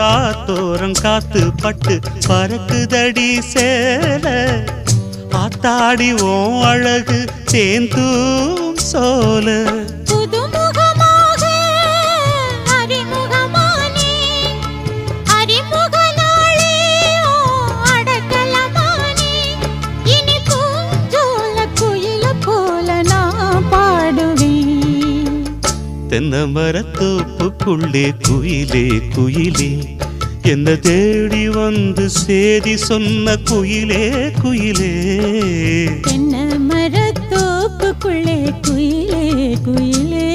காத்தோரம் காத்து பட்டு பறக்குதடி சேல ஆத்தாடி ஓம் அழகு தேந்தூம் சோல தென்னை மரத்தோப்புக்குள்ளே குயிலே குயிலே என்ன தேடி வந்து சேதி சொன்ன குயிலே குயிலே தென்னை மரத்தோப்புக்குள்ளே குயிலே குயிலே